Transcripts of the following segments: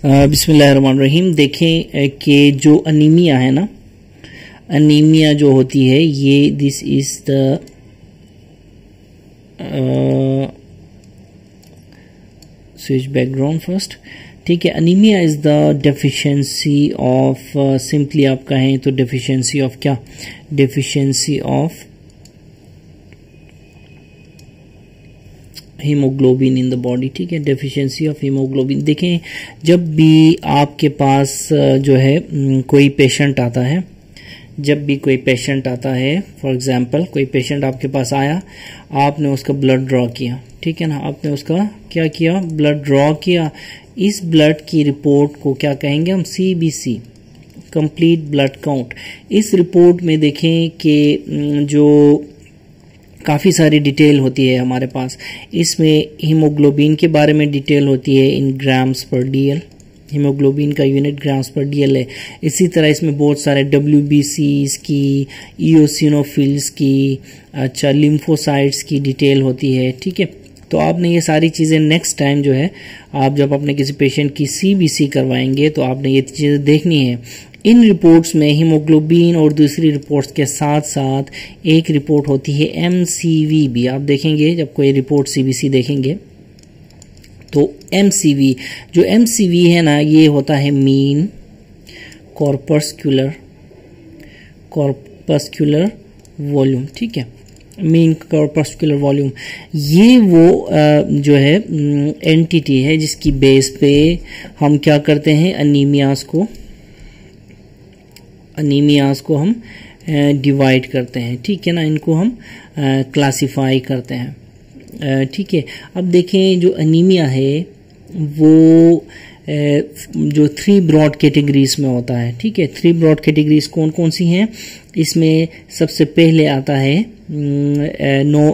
बिस्मिल्लाहिर्रहमानिर्रहीम। देखें कि जो अनीमिया है ना, अनीमिया जो होती है ये this is the switch background first. ठीक है, anaemia is the deficiency of, simply आप कहें तो डेफिशिएंसी ऑफ क्या, deficiency of haemoglobin in the body. ठीक है, डेफिशिएंसी ऑफ हीमोग्लोबिन। देखें जब भी आपके पास जो है कोई पेशेंट आता है, जब भी कोई पेशेंट आता है, फॉर एग्जांपल कोई पेशेंट आपके पास आया, आपने उसका ब्लड ड्रॉ किया, ठीक है ना, आपने उसका क्या किया, ब्लड ड्रॉ किया। इस ब्लड की रिपोर्ट को क्या कहेंगे हम, CBC, कंप्लीट ब्लड काउंट। इस रिपोर्ट में देखें कि जो काफ़ी सारी डिटेल होती है हमारे पास, इसमें हीमोग्लोबिन के बारे में डिटेल होती है इन ग्राम्स पर DL, हीमोग्लोबिन का यूनिट ग्राम्स पर DL है। इसी तरह इसमें बहुत सारे WBCs की, इओसिनोफिल्स की, अच्छा लिम्फोसाइट्स की डिटेल होती है। ठीक है, तो आपने ये सारी चीज़ें नेक्स्ट टाइम जो है, आप जब अपने किसी पेशेंट की CBC करवाएंगे तो आपने ये चीज़ें देखनी है। इन रिपोर्ट्स में हीमोग्लोबिन और दूसरी रिपोर्ट्स के साथ साथ एक रिपोर्ट होती है MCV भी। आप देखेंगे जब कोई रिपोर्ट CBC देखेंगे तो MCV, जो MCV है ना, ये होता है मीन कॉर्पस्कुलर वॉल्यूम। ठीक है, मीन कॉर्पस्कुलर वॉल्यूम, ये वो जो है एंटिटी है जिसकी बेस पे हम क्या करते हैं, अनीमियाज को हम डिवाइड करते हैं। ठीक है ना, इनको हम क्लासिफाई करते हैं। ठीक है, अब देखें जो अनीमिया है वो जो 3 ब्रॉड कैटेगरीज में होता है। ठीक है, 3 ब्रॉड कैटेगरीज कौन कौन सी हैं, इसमें सबसे पहले आता है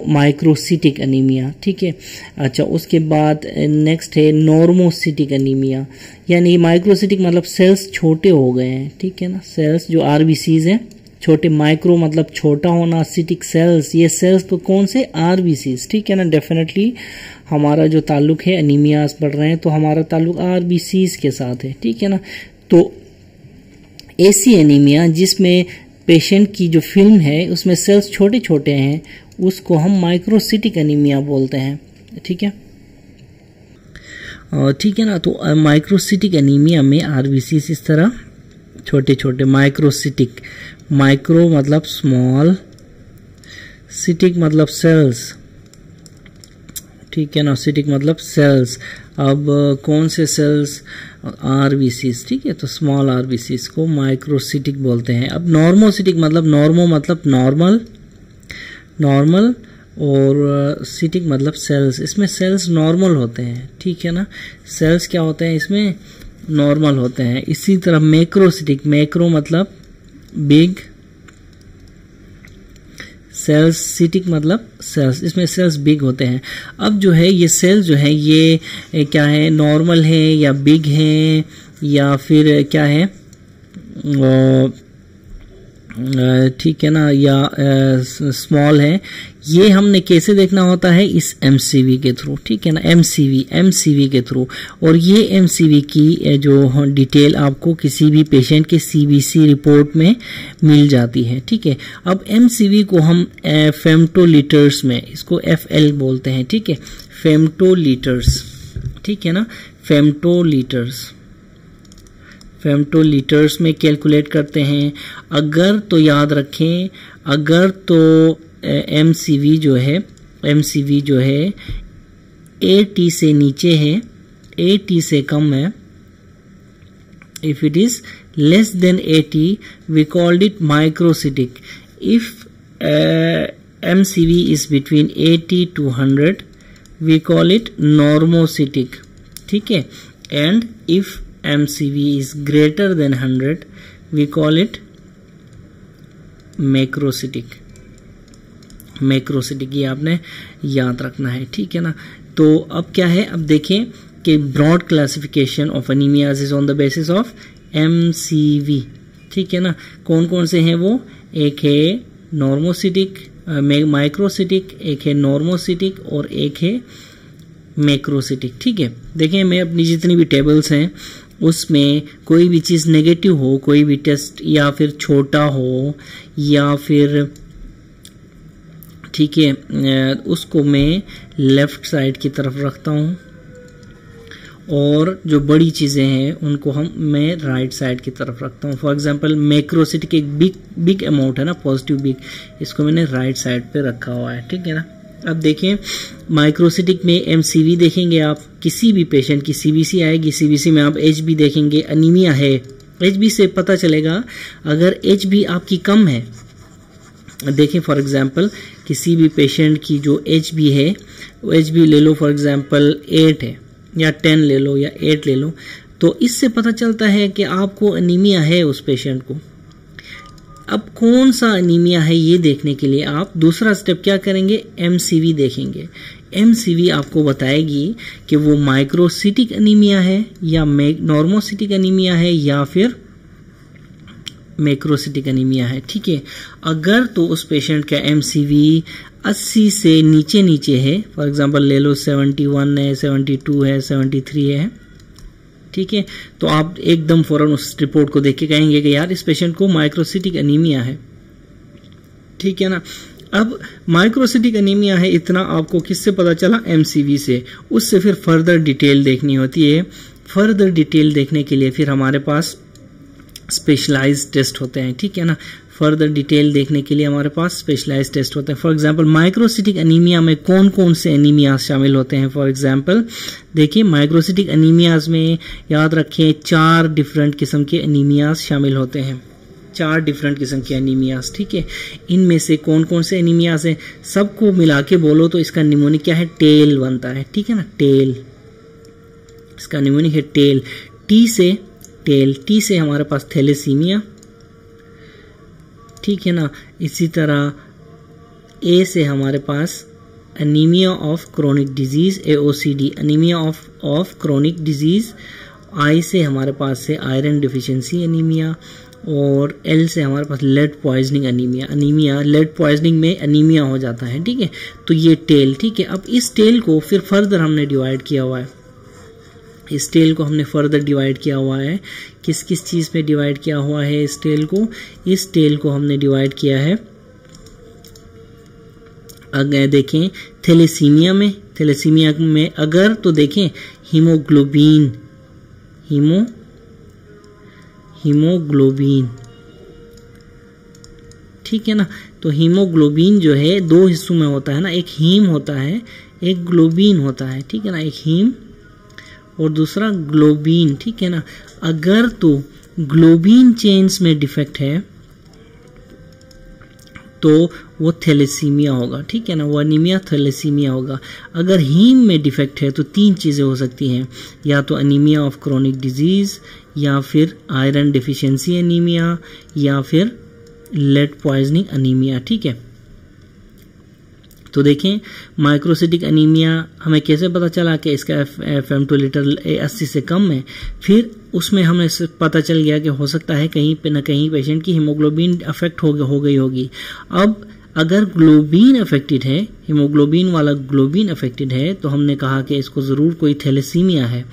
माइक्रोसिटिक अनीमिया। ठीक है, अच्छा उसके बाद नेक्स्ट है नॉर्मोसिटिक अनीमिया, यानी माइक्रोसिटिक मतलब सेल्स छोटे हो गए हैं। ठीक है ना, सेल्स जो RBCs हैं छोटे, माइक्रो मतलब छोटा होना, सिटिक सेल्स, ये सेल्स तो कौन से, RBCs। ठीक है ना, डेफिनेटली हमारा जो ताल्लुक है, अनीमियाज पढ़ रहे हैं तो हमारा ताल्लुक RBCs के साथ है। ठीक है ना, तो ऐसी अनीमिया जिसमें पेशेंट की जो फिल्म है उसमें सेल्स छोटे छोटे हैं, उसको हम माइक्रोसिटिक अनीमिया बोलते हैं। ठीक है, ठीक है ना, तो माइक्रोसिटिक अनीमिया में RBCs इस तरह छोटे छोटे, माइक्रोसिटिक, माइक्रो मतलब स्मॉल, सिटिक मतलब सेल्स। ठीक है ना, सिटिक मतलब सेल्स। अब कौन से सेल्स, RBCs। ठीक है, तो स्मॉल RBCs को माइक्रोसिटिक बोलते हैं। अब नॉर्मोसिटिक मतलब, नॉर्मो मतलब नॉर्मल और सिटिक मतलब सेल्स, इसमें सेल्स नॉर्मल होते हैं। ठीक है ना, सेल्स क्या होते हैं, इसमें नॉर्मल होते हैं। इसी तरह मैक्रोसिटिक, मैक्रो मतलब बिग, सेल्स, सिटिक मतलब सेल्स, इसमें सेल्स बिग होते हैं। अब जो है ये सेल्स जो है ये क्या है, नॉर्मल है या बिग है या फिर क्या है, ठीक है ना, या स्मॉल है, ये हमने कैसे देखना होता है, इस MCV के थ्रू। ठीक है ना, MCV के थ्रू। और ये MCV की जो डिटेल आपको किसी भी पेशेंट के CBC रिपोर्ट में मिल जाती है। ठीक है, अब MCV को हम फेम्टोलीटर्स में, इसको FL बोलते हैं। ठीक है, फेम्टोलीटर्स। ठीक है ना, फेम्टोलीटर्स में कैलकुलेट करते हैं। अगर तो याद रखें, अगर तो MCV जो है 80 से नीचे है, 80 से कम है, if it is less than 80 we called it microcytic. If MCV is between 80 to 100 we call it normocytic. ठीक है, and if MCV is greater than 100 we call it macrocytic, ये आपने याद रखना है। ठीक है ना, तो अब क्या है, अब देखें कि broad classification of anaemias is on the basis of MCV। ठीक है ना, कौन कौन से हैं वो, एक है नॉर्मोसिटिक, माइक्रोसिटिक, एक है नॉर्मोसिटिक और एक है मैक्रोसिटिक। ठीक है, देखें मैं अपनी जितनी भी टेबल्स हैं उसमें कोई भी चीज़ नेगेटिव हो, कोई भी टेस्ट या फिर छोटा हो या फिर ठीक है उसको मैं लेफ्ट साइड की तरफ रखता हूँ और जो बड़ी चीज़ें हैं उनको मैं राइट साइड की तरफ रखता हूँ। फॉर एग्जांपल मैक्रोसिटिक एक बिग अमाउंट है ना, पॉजिटिव बिग, इसको मैंने राइट साइड पे रखा हुआ है। ठीक है ना। अब देखें माइक्रोसिटिक में एमसीवी देखेंगे आप, किसी भी पेशेंट की सीबीसी आएगी, सीबीसी में आप एचबी देखेंगे, अनीमिया है, एचबी से पता चलेगा अगर एचबी आपकी कम है। देखें फॉर एग्जांपल किसी भी पेशेंट की जो एचबी है, वो एचबी ले लो फॉर एग्जांपल 8 है या 10 ले लो या 8 ले लो, तो इससे पता चलता है कि आपको अनीमिया है उस पेशेंट को। अब कौन सा अनीमिया है ये देखने के लिए आप दूसरा स्टेप क्या करेंगे, एमसीवी देखेंगे। एमसीवी आपको बताएगी कि वो माइक्रोसिटिक अनीमिया है या नॉर्मोसिटिक अनीमिया है या फिर मैक्रोसिटिक अनीमिया है। ठीक है, अगर तो उस पेशेंट का एमसीवी 80 से नीचे है, फॉर एग्जांपल ले लो 71 है, 72 है, 73 है, ठीक है, तो आप एकदम फौरन उस रिपोर्ट को देख के कहेंगे कि यार इस पेशेंट को माइक्रोसिटिक अनीमिया है। ठीक है ना। अब माइक्रोसिटिक अनीमिया है इतना आपको किससे पता चला, एमसीवी से। उससे फिर फर्दर डिटेल देखनी होती है। फर्दर डिटेल देखने के लिए फिर हमारे पास स्पेशलाइज्ड टेस्ट होते हैं। ठीक है ना। फर्दर डिटेल देखने के लिए हमारे पास स्पेशलाइज्ड टेस्ट होते हैं। फॉर एग्जांपल माइक्रोसिटिक अनीमिया में कौन कौन से अनीमिया शामिल होते हैं। फॉर एग्जांपल देखिए माइक्रोसिटिक अनीमियाज में याद रखें 4 डिफरेंट किस्म के अनीमियाज शामिल होते हैं, 4 डिफरेंट किस्म के अनीमियाज। ठीक है, इनमें से कौन कौन से अनीमियाज हैं सबको मिला के बोलो तो इसका निमोनिक क्या है, टेल बनता है। ठीक है ना, टेल, इसका निमोनिक है टेल। टी से हमारे पास थैलेसीमिया। ठीक है ना। इसी तरह ए से हमारे पास anaemia of chronic disease, AOCD, anaemia of chronic disease. I से हमारे पास से आयरन डिफिशिएंसी अनीमिया और एल से हमारे पास lead poisoning anaemia lead poisoning में अनीमिया हो जाता है। ठीक है, तो ये टेल। ठीक है, अब इस टेल को फिर फर्दर हमने डिवाइड किया हुआ है। इस टेल को हमने फर्दर डिवाइड किया हुआ है। किस किस चीज में डिवाइड किया हुआ है इस टेल को, इस टेल को हमने डिवाइड किया है अगर देखें थैलेसीमिया में अगर तो देखें हीमोग्लोबिन ठीक है ना। तो हीमोग्लोबिन जो है 2 हिस्सों में होता है ना, एक हीम होता है, एक ग्लोबिन होता है। ठीक है ना, एक हीम और दूसरा ग्लोबिन। ठीक है ना। अगर तो ग्लोबिन चेन्स में डिफेक्ट है तो वो थैलेसीमिया होगा। ठीक है ना, वो अनीमिया थैलेसीमिया होगा। अगर हीम में डिफेक्ट है तो 3 चीजें हो सकती हैं, या तो अनीमिया ऑफ क्रोनिक डिजीज, या फिर आयरन डिफिशिएंसी अनीमिया, या फिर लेड पॉइजनिंग अनीमिया। ठीक है, तो देखें माइक्रोसिटिक अनीमिया हमें कैसे पता चला कि इसका FM2 लीटर 80 से कम है। फिर उसमें हमें पता चल गया कि हो सकता है कहीं पे न कहीं पेशेंट की हीमोग्लोबिन अफेक्ट हो गई होगी। अब अगर ग्लोबिन अफेक्टेड है, हीमोग्लोबिन वाला ग्लोबिन अफेक्टेड है, तो हमने कहा कि इसको जरूर कोई थैलेसीमिया है।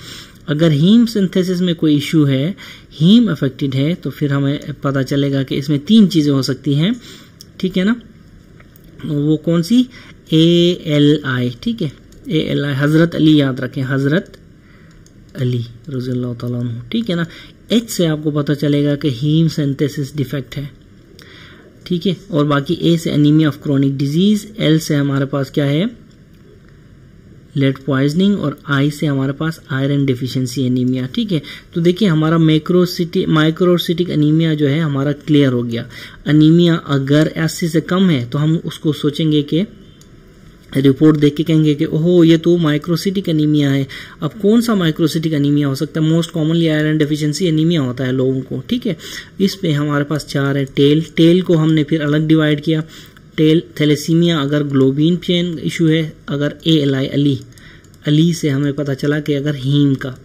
अगर हीम सिंथेसिस में कोई इश्यू है, हीम अफेक्टेड है, तो फिर हमें पता चलेगा कि इसमें 3 चीजें हो सकती हैं। ठीक है ना, वो कौन सी, ALI। ठीक है, ALI हजरत अली, याद रखें हजरत अली रज़ियल्लाहु ताला अन्हु। ठीक है ना। H से आपको पता चलेगा कि हीम सिंथेसिस डिफेक्ट है। ठीक है, और बाकी A से anaemia of chronic disease, L से हमारे पास क्या है, लेड पॉइजनिंग, और I से हमारे पास आयरन डिफिशिएंसी अनीमिया। ठीक है, तो देखिए हमारा माइक्रोसिटिक अनीमिया जो है हमारा क्लियर हो गया। अनीमिया अगर 80 से कम है तो हम उसको सोचेंगे कि रिपोर्ट देख के कहेंगे कि ओहो ये तो माइक्रोसिटिक अनीमिया है। अब कौन सा माइक्रोसिटिक अनीमिया हो सकता है, most commonly iron deficiency anaemia होता है लोगों को। ठीक है, इस पे हमारे पास 4 है। टेल को हमने फिर अलग डिवाइड किया। टेल थैलेसीमिया अगर ग्लोबिन चेन इशू है, अगर ALI अली से हमें पता चला कि अगर हीम का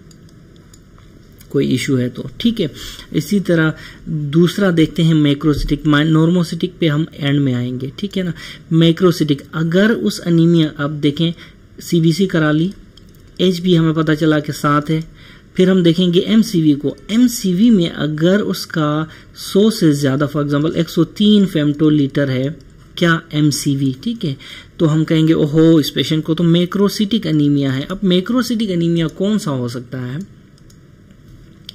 कोई इशू है तो। ठीक है, इसी तरह दूसरा देखते हैं मैक्रोसिटिक। नॉर्मोसिटिक पे हम एंड में आएंगे। ठीक है ना। मैक्रोसिटिक अगर उस अनीमिया, अब देखें सीबीसी करा ली, एच बी हमें पता चला कि 7 है। फिर हम देखेंगे एमसीवी को। एमसीवी में अगर उसका 100 से ज़्यादा, फॉर एग्जांपल 103 फेमटोलीटर है क्या एमसीवी, ठीक है, तो हम कहेंगे ओहो इस पेशेंट को तो मैक्रोसिटिक अनीमिया है। अब मैक्रोसिटिक अनीमिया कौन सा हो सकता है?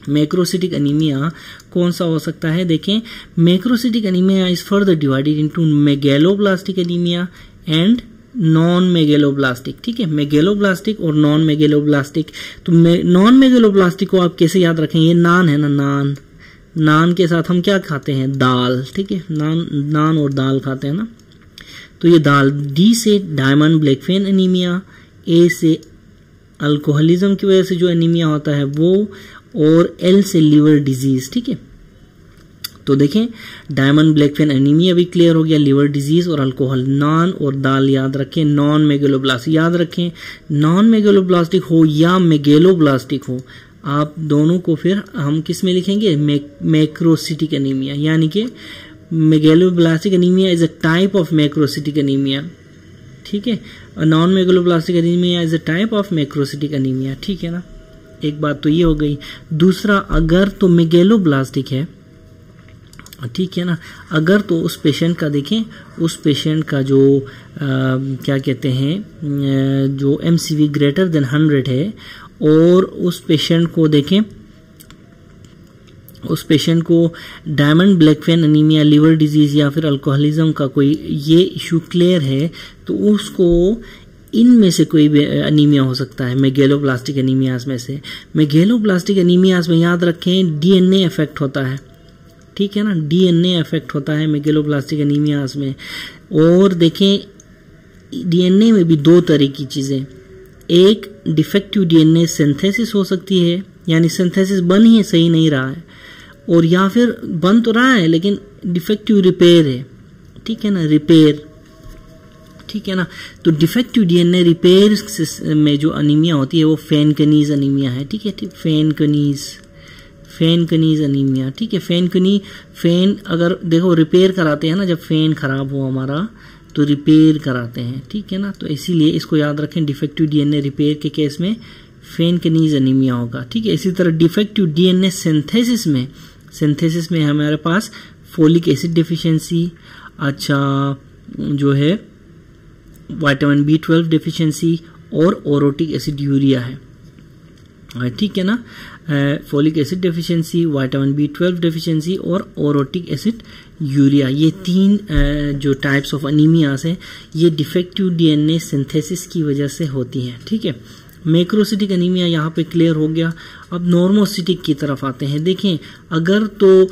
मैक्रोसिटिक अनीमिया कौन सा हो सकता है? देखें, macrocytic anaemia is further divided into megaloblastic anaemia and non megaloblastic, ठीक है, मेगेलोब्लास्टिक और नॉन मेगेलोब्लास्टिक। तो नॉन मेगेलोब्लास्टिक को आप कैसे याद रखें? ये नान है ना, नान के साथ हम क्या खाते हैं? दाल, ठीक है, नान और दाल खाते हैं ना, तो ये दाल। डी से डायमंड ब्लैकफेन अनीमिया, ए से अल्कोहलिज्म की वजह से जो अनीमिया होता है वो, और एल से लिवर डिजीज, ठीक है। तो देखें डायमंड ब्लैकफेन अनीमिया भी क्लियर हो गया, लिवर डिजीज और अल्कोहल। नान और दाल याद रखें। नॉन मेगेलोब्लास्टिक याद रखें, नॉन मेगेलोब्लास्टिक हो या मेगेलोब्लास्टिक हो, आप दोनों को फिर हम किस में लिखेंगे? मैक्रोसिटिक अनीमिया, यानी कि megaloblastic anaemia is a type of macrocytic anaemia, ठीक है, non megaloblastic anaemia is a type of macrocytic anaemia, ठीक है ना। एक बात तो ये हो गई। दूसरा, अगर तो मेगेलोब्लास्टिक है, ठीक है ना, अगर तो उस पेशेंट का देखें, उस पेशेंट का जो क्या कहते हैं, जो एमसीवी ग्रेटर देन 100 है, और उस पेशेंट को देखें, उस पेशेंट को diamond Blackfan anaemia, liver disease या फिर अल्कोहलिज्म का कोई ये इशू क्लियर है, तो उसको इनमें से कोई भी अनीमिया हो सकता है, मेगेलोब्लास्टिक अनीमियाज में से। मेगेलोब्लास्टिक अनीमियाज में याद रखें डीएनए इफेक्ट होता है, ठीक है ना, डीएनए इफेक्ट होता है मेगेलोब्लास्टिक अनीमियाज में। और देखें डीएनए में भी दो तरह की चीजें, एक डिफेक्टिव डीएनए सिंथेसिस हो सकती है, यानी सिंथेसिस बन ही सही नहीं रहा है, और या फिर बन तो रहा है लेकिन डिफेक्टिव रिपेयर है, ठीक है ना, रिपेयर, ठीक है ना। तो डिफेक्टिव डीएनए रिपेयर में जो अनीमिया होती है वो फैनकनीज अनीमिया है, ठीक है, फैनकनीज अनीमिया, ठीक है। फैन अगर देखो रिपेयर कराते हैं ना, जब फैन खराब हो हमारा तो रिपेयर कराते हैं, ठीक है ना, तो इसीलिए इसको याद रखें, डिफेक्टिव डीएनए रिपेयर के केस में फैनकनीज अनीमिया होगा, ठीक है। इसी तरह डिफेक्टिव डीएनए सिंथेसिस में हमारे पास फोलिक एसिड डिफिशियंसी, अच्छा जो है विटामिन B12 डिफिशियंसी और ओरोटिक एसिड यूरिया है, ठीक है ना, folic acid deficiency, vitamin B12 deficiency और ओरोटिक एसिड यूरिया, ये तीन जो टाइप्स ऑफ अनीमियाज हैं ये डिफेक्टिव डीएनए सिंथेसिस की वजह से होती हैं, ठीक है। मैक्रोसिटिक अनीमिया यहाँ पे क्लियर हो गया। अब नॉर्मोसिटिक की तरफ आते हैं। देखें अगर तो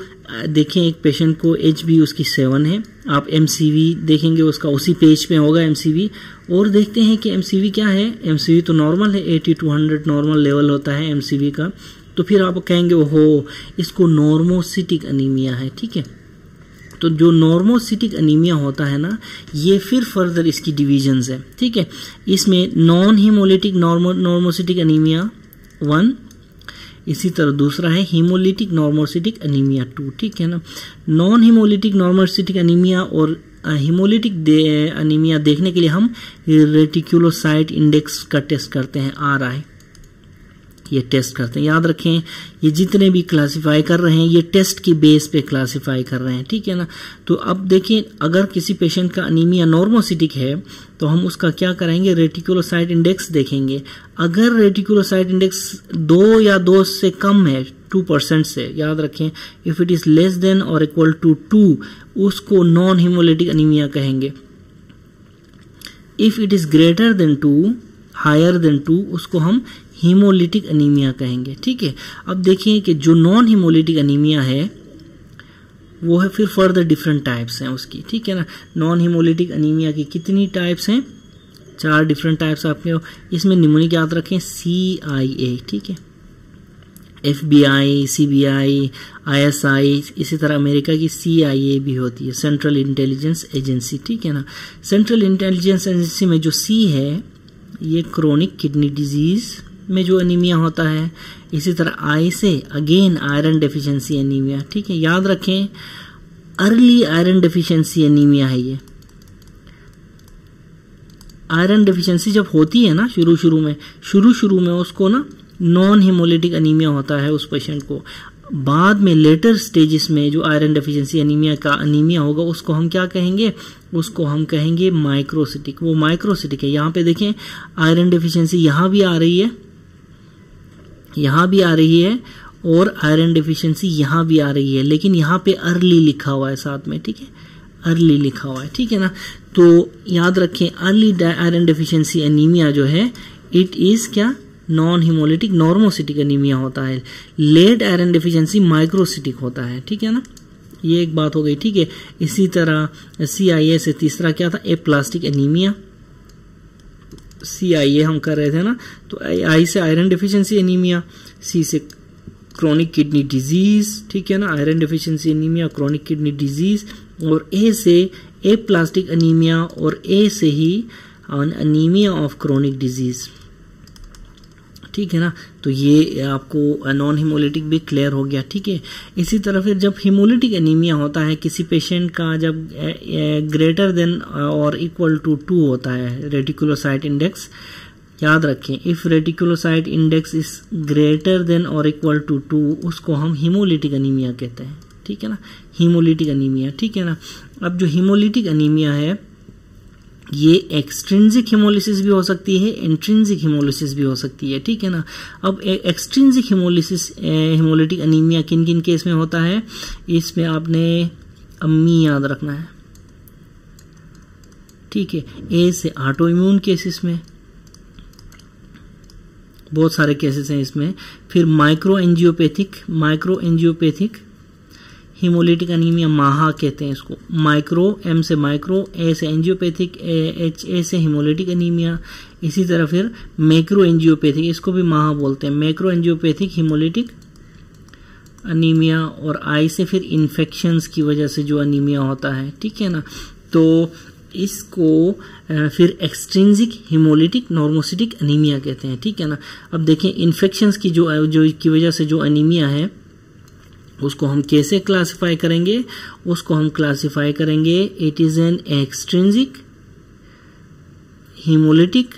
देखें एक पेशेंट को HB उसकी 7 है, आप MCV देखेंगे उसका उसी पेज पे होगा MCV, और देखते हैं कि MCV क्या है। MCV तो नॉर्मल है, 80 to 100 नॉर्मल लेवल होता है MCV का, तो फिर आप कहेंगे ओहो इसको नॉर्मोसिटिक अनीमिया है, ठीक है। तो जो नॉर्मोसिटिक अनीमिया होता है ना, ये फिर फर्दर इसकी डिविजन्स है, ठीक है। इसमें नॉन हीमोलिटिक नॉर्मोसिटिक अनीमिया 1, इसी तरह दूसरा है हीमोलिटिक नॉर्मोसिटिक अनीमिया 2, ठीक है ना। नॉन हीमोलिटिक नॉर्मोसिटिक अनीमिया और हीमोलिटिक अनीमिया देखने के लिए हम रेटिकुलोसाइट इंडेक्स का टेस्ट करते हैं, RI, ये टेस्ट करते हैं। याद रखें ये जितने भी क्लासिफाई कर रहे हैं ये टेस्ट की बेस पे क्लासिफाई कर रहे हैं, ठीक है ना। तो अब देखिए अगर किसी पेशेंट का अनीमिया नॉर्मोसिटिक है तो हम उसका क्या करेंगे, रेटिकुलोसाइट इंडेक्स देखेंगे। अगर रेटिकुलोसाइट इंडेक्स 2 या 2 से कम है, 2% से, याद रखें if it is less than और इक्वल टू 2 उसको नॉन हीमोलिटिक अनीमिया कहेंगे। If it is greater than 2, higher than 2 उसको हम हीमोलिटिक अनीमिया कहेंगे, ठीक है। अब देखिए कि जो नॉन हीमोलिटिक अनीमिया है वो है फिर फर्दर डिफरेंट टाइप्स हैं उसकी, ठीक है ना। नॉन हीमोलिटिक अनीमिया की कितनी टाइप्स हैं, 4 डिफरेंट टाइप्स आपके। इसमें निमोनिक याद रखें CIA, ठीक है, FBI, CBI, ISI, इसी तरह अमेरिका की CIA भी होती है, सेंट्रल इंटेलिजेंस एजेंसी, ठीक है ना। सेंट्रल इंटेलिजेंस एजेंसी में जो C है ये क्रोनिक किडनी डिजीज में जो अनीमिया होता है। इसी तरह I से अगेन आयरन डेफिशिएंसी अनीमिया, ठीक है। याद रखें अर्ली आयरन डेफिशिएंसी अनीमिया है ये, आयरन डिफिशिएंसी जब होती है ना शुरू में उसको ना नॉन हीमोलिटिक अनीमिया होता है उस पेशेंट को। बाद में लेटर स्टेजेस में जो आयरन डेफिशिएंसी अनीमिया होगा उसको हम क्या कहेंगे, उसको हम कहेंगे माइक्रोसिटिक। वो माइक्रोसिटिक है। यहाँ पे देखें आयरन डेफिशिएंसी यहाँ भी आ रही है और आयरन डेफिशिएंसी यहाँ भी आ रही है, लेकिन यहाँ पे अर्ली लिखा हुआ है साथ में, ठीक है, अर्ली लिखा हुआ है, ठीक है ना। तो याद रखें अर्ली आयरन डेफिशिएंसी एनीमिया जो है इट इज क्या, नॉन हीमोलिटिक नॉर्मोसिटिक एनीमिया होता है। लेट आयरन डेफिशिएंसी माइक्रोसिटिक होता है, ठीक है ना। ये एक बात हो गई, ठीक है। इसी तरह CIA से तीसरा क्या था, एप्लास्टिक एनीमिया। CIA हम कर रहे थे ना, तो I से आयरन डेफिशिएंसी एनीमिया, C से क्रोनिक किडनी डिजीज, ठीक है ना, iron deficiency anaemia, chronic kidney disease, और A से एप्लास्टिक एनीमिया और A से ही एनीमिया ऑफ क्रोनिक डिजीज, ठीक है ना। तो ये आपको नॉन हीमोलिटिक भी क्लियर हो गया, ठीक है। इसी तरह फिर जब हीमोलिटिक एनीमिया होता है किसी पेशेंट का, जब ग्रेटर देन और इक्वल टू 2 होता है रेटिकुलोसाइट इंडेक्स, याद रखें if reticulocyte index is greater then और इक्वल टू 2 उसको हम हीमोलिटिक एनीमिया कहते हैं, ठीक है ना, हीमोलिटिक एनीमिया, ठीक है ना। अब जो हीमोलिटिक एनीमिया है ये एक्सट्रिंसिक हीमोलिसिस भी हो सकती है, इंट्रिंसिक हीमोलिसिस भी हो सकती है, ठीक है ना। अब एक्सट्रिंसिक हीमोलिटिक एनीमिया किन किन केस में होता है, इसमें आपने अम्मी याद रखना है, ठीक है। ए से ऑटो इम्यून केसेस में बहुत सारे केसेस हैं इसमें। फिर माइक्रो एंजियोपैथिक हीमोलिटिक एनीमिया माहा कहते हैं इसको, माइक्रो, एम से माइक्रो, ए से एंजियोपैथिक, ए से हीमोलिटिक एनीमिया। इसी तरह फिर मैक्रो एंजियोपैथिक, इसको भी माहा बोलते हैं, मैक्रो एंजियोपैथिक हीमोलिटिक एनीमिया। और आई से फिर इन्फेक्शंस की वजह से जो एनीमिया होता है, ठीक है ना। तो इसको फिर एक्सट्रिंसिक हीमोलिटिक नॉर्मोसिटिक एनीमिया कहते हैं, ठीक है ना। अब देखें इन्फेक्शंस की जो की वजह से जो एनीमिया है उसको हम कैसे क्लासिफाई करेंगे, उसको हम क्लासिफाई करेंगे it is an extrinsic haemolytic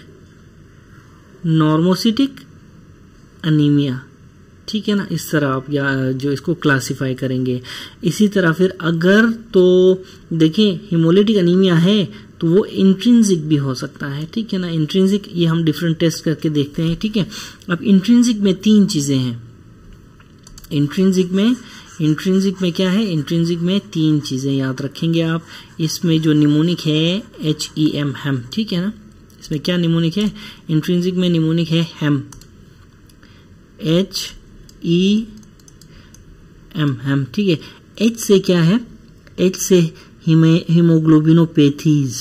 normocytic anaemia, ठीक है ना। इस तरह आप जो इसको क्लासिफाई करेंगे। इसी तरह फिर अगर तो देखें हीमोलिटिक एनीमिया है तो वो इंट्रिंसिक भी हो सकता है, ठीक है ना। इंट्रिंसिक ये हम डिफरेंट टेस्ट करके देखते हैं, ठीक है। अब इंट्रिंसिक में 3 चीजें हैं। इंट्रिंसिक में क्या है, इंट्रिंसिक में 3 चीजें याद रखेंगे आप। इसमें जो निमोनिक है HEM हेम, ठीक है ना। इसमें क्या निमोनिक है, इंट्रिंसिक में निमोनिक है हेम, HEM हेम, ठीक है। H से क्या है, H से हीमोग्लोबिनोपैथीज,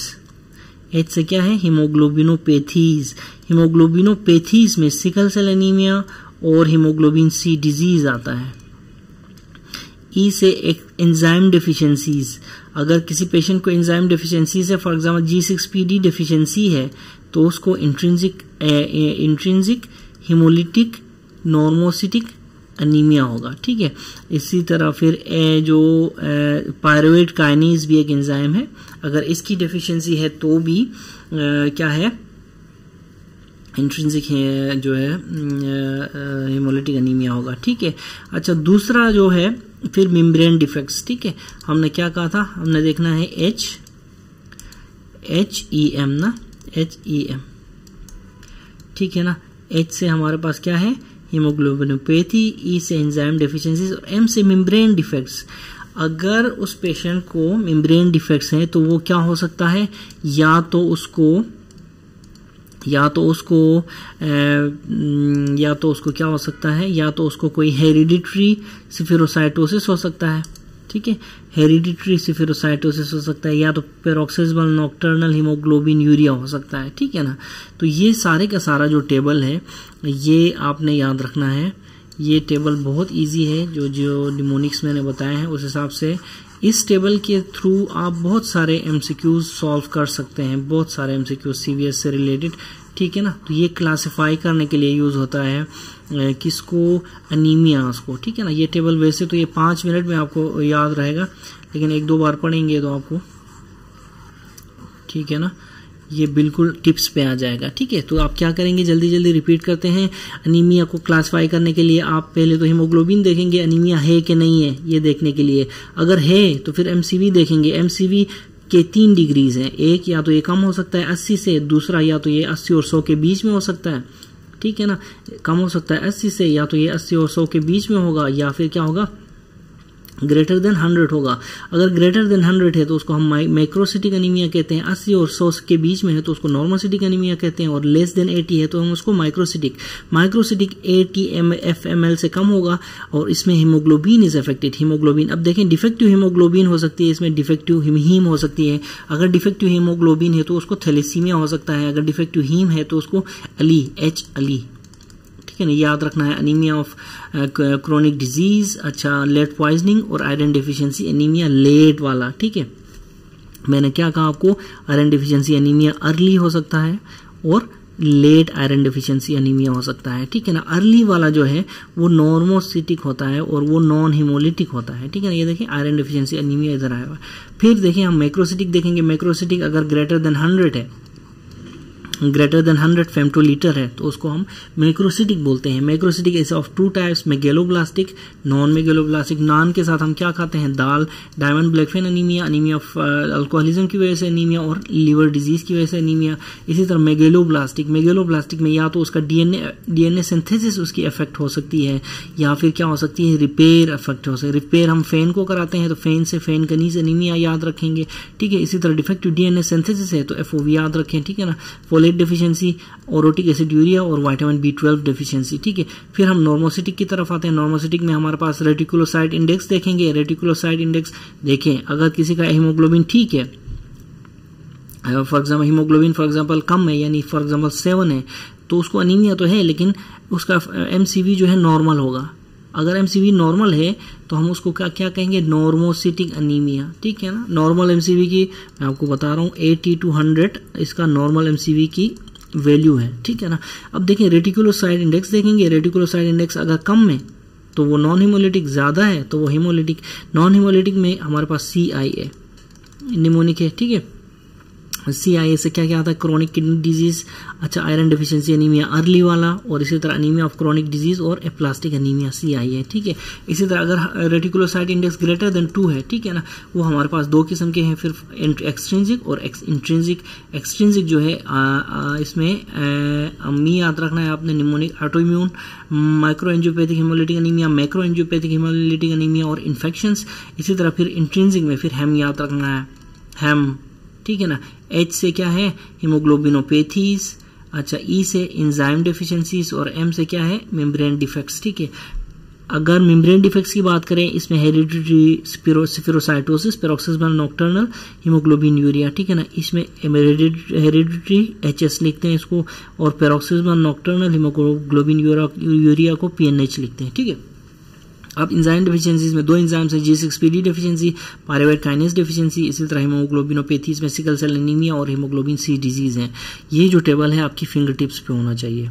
H से क्या है, हीमोग्लोबिनोपैथीज। हीमोग्लोबिनोपैथीज में सिकल सेल एनीमिया और हीमोग्लोबिन C डिजीज आता है। E से एंजाइम डेफिशिएंसीज, अगर किसी पेशेंट को एंजाइम डेफिशिएंसीज है, फॉर एग्जांपल G6PD डेफिशिएंसी है, तो उसको इंट्रिंसिक हीमोलिटिक नॉर्मोसिटिक एनीमिया होगा, ठीक है। इसी तरह फिर जो पायरुवेट काइनेज भी एक एंजाइम है, अगर इसकी डेफिशिएंसी है तो भी क्या है, इंट्रिंसिक है जो है हीमोलिटिक एनीमिया होगा, ठीक है। अच्छा दूसरा जो है फिर मेम्ब्रेन डिफेक्ट्स, ठीक है। हमने क्या कहा था, हमने देखना है HEM ना, HEM, ठीक है ना। H से हमारे पास क्या है, हीमोग्लोबिनोपैथी, E से एंजाइम डेफिशिएंसीज और M से मेम्ब्रेन डिफेक्ट्स। अगर उस पेशेंट को मेम्ब्रेन डिफेक्ट्स हैं तो वो क्या हो सकता है, या तो उसको क्या हो सकता है, या तो उसको कोई हेरिडिटरी सिफिरोसाइटोसिस हो सकता है, ठीक है, हेरिडिटरी सिफिरोसाइटोसिस हो सकता है, या तो पेरोक्सिस्मल नॉक्टर्नल हीमोग्लोबिन यूरिया हो सकता है, ठीक है ना। तो ये सारे का सारा जो टेबल है ये आपने याद रखना है। ये टेबल बहुत इजी है, जो निमोनिक्स मैंने बताए हैं उस हिसाब से इस टेबल के थ्रू आप बहुत सारे MCQs सॉल्व कर सकते हैं, बहुत सारे MCQs CVS से रिलेटेड, ठीक है ना। तो ये क्लासिफाई करने के लिए यूज होता है किसको, एनीमियास को, ठीक है ना। ये टेबल वैसे तो ये 5 मिनट में आपको याद रहेगा, लेकिन 1-2 बार पढ़ेंगे तो आपको, ठीक है ना, ये बिल्कुल टिप्स पे आ जाएगा। ठीक है, तो आप क्या करेंगे, जल्दी जल्दी रिपीट करते हैं। अनीमिया को क्लासिफाई करने के लिए आप पहले तो हीमोग्लोबिन देखेंगे, अनीमिया है कि नहीं है ये देखने के लिए। अगर है तो फिर एमसीवी देखेंगे। एमसीवी के 3 डिग्रीज हैं, एक या तो ये कम हो सकता है 80 से, दूसरा या तो ये 80 और 100 के बीच में हो सकता है। ठीक है ना, कम हो सकता है 80 से, या तो ये 80 और 100 के बीच में होगा, या फिर क्या होगा, ग्रेटर देन 100 होगा। अगर ग्रेटर देन 100 है तो उसको हम मैक्रोसिटिक अनीमिया कहते हैं। 80 और 100 के बीच में है तो उसको नॉर्मोसिटिक अनीमिया कहते हैं, और लेस देन 80 है तो हम उसको माइक्रोसिटिक 80 FML से कम होगा, और इसमें हीमोग्लोबिन इज अफेक्टेड। हीमोग्लोबिन, अब देखें डिफेक्टिव हीमोग्लोबिन हो सकती है, इसमें डिफेक्टिव हीम हो सकती है। अगर डिफेक्टिव हीमोग्लोबिन है तो उसको थैलेसीमिया हो सकता है, अगर डिफेक्टिव हीम है तो उसको अली ठीक है ना, याद रखना है। अनीमिया ऑफ क्रोनिक डिजीज, अच्छा लेड पॉइजनिंग और आयरन डेफिशिएंसी अनीमिया लेट वाला। ठीक है, मैंने क्या कहा आपको, आयरन डेफिशिएंसी अनीमिया अर्ली हो सकता है और लेट आयरन डेफिशिएंसी अनीमिया हो सकता है। ठीक है ना, अर्ली वाला जो है वो नॉर्मोसिटिक होता है और वो नॉन हिमोलिटिक होता है। ठीक है ना, ये देखिए आयरन डेफिशिएंसी अनीमिया इधर आया हुआ। फिर देखिए हम मैक्रोसिटिक देखेंगे। मैक्रोसिटिक अगर ग्रेटर देन 100 है, ग्रेटर देन 100 फेम्टोलीटर है तो उसको हम मैक्रोसिटिक बोलते हैं। Macrocytic is of 2 types, megaloblastic, non megaloblastic. Non के साथ हम क्या खाते हैं, दाल। Diamond Blackfan anaemia, anaemia of alcoholism की वजह से अनीमिया और लीवर डिजीज की वजह से अनीमिया। इसी तरह मेगेलोब्लास्टिक में या तो उसका डीएनए सिंथेसिस उसकी इफेक्ट हो सकती है, या फिर क्या हो सकती है, रिपेयर इफेक्ट हो सकती है। रिपेयर हम फेन को कराते हैं तो फेन से फेनकनीज अनीमिया याद रखेंगे। ठीक है, इसी तरह डिफेक्टिव डीएनए सिंथेसिस है तो एफओवी याद रखें। ठीक है ना, फोलेट डेफिशिएंसी, ओरोटिक एसिड यूरिया और विटामिन B12 डेफिशिएंसी। ठीक है, फिर हम नॉर्मोसिटिक की तरफ आते हैं। नॉर्मोसिटिक में हमारे पास रेटिकुलोसाइट इंडेक्स देखेंगे। रेटिकुलोसाइट इंडेक्स देखें, अगर किसी का हीमोग्लोबिन ठीक है, for example haemoglobin for example कम है, यानी फॉर एग्जाम्पल 7 है, तो उसको अनीमिया तो है लेकिन उसका एमसीवी जो है नॉर्मल होगा। अगर एमसीवी नॉर्मल है तो हम उसको क्या कहेंगे, नॉर्मोसिटिक अनीमिया। ठीक है ना, नॉर्मल एमसीवी की मैं आपको बता रहा हूँ 80 to 100 इसका नॉर्मल एमसीवी की वैल्यू है। ठीक है ना, अब देखिए रेटिकुलोसाइट इंडेक्स देखेंगे। रेटिकुलोसाइट इंडेक्स अगर कम है तो वो नॉन हिमोलिटिक, ज्यादा है तो वो हिमोलिटिक। नॉन हिमोलिटिक में हमारे पास CIA निमोनिक है। ठीक है, CIA से क्या क्या आता है, क्रोनिक किडनी डिजीज, अच्छा आयरन डेफिशिएंसी अनीमिया अर्ली वाला, और इसी तरह अनीमिया ऑफ क्रोनिक डिजीज और एप्लास्टिक अनीमिया CIA। ठीक है, इसी तरह अगर रेटिकुलोसाइट इंडेक्स ग्रेटर देन 2 है, ठीक है ना, वो हमारे पास 2 किस्म के हैं, फिर एक्सट्रिंसिक और इंट्रिंसिक। एक्सट्रिंसिक जो है इसमें याद रखना है आपने, mnemonic, autoimmune, microangiopathic haemolytic anaemia, macroangiopathic haemolytic anaemia और इन्फेक्शंस। इसी तरह फिर इंट्रिंसिक में फिर हेम याद रखना है, हेम। ठीक है ना, H से क्या है, हीमोग्लोबिनोपैथीज, अच्छा E से एंजाइम डेफिशिएंसीज, और M से क्या है, मेम्ब्रेन डिफेक्ट्स। ठीक है, अगर मेम्ब्रेन डिफेक्ट्स की बात करें, इसमें हेरिडिटरी स्पिरोसाइटोसिस, पेरोक्सिसमल नॉक्टर्नल हीमोग्लोबिन यूरिया। ठीक है ना, इसमें हेरिडिटरी HS लिखते हैं इसको, और पेरोक्सिसमल नॉक्टर्नल हीमोग्लोबिन यूरिया को PNH लिखते हैं। ठीक है, अब इंजाइम डेफिशिएंसीज में 2 इंजाइम्स हैं, G6PD deficiency, pyruvate kinase deficiency. इसी तरह हीमोग्लोबिनोपैथीज में सिकल सेल एनीमिया और हीमोग्लोबिन C डिजीज है। ये जो टेबल है आपकी फिंगर टिप्स पे होना चाहिए।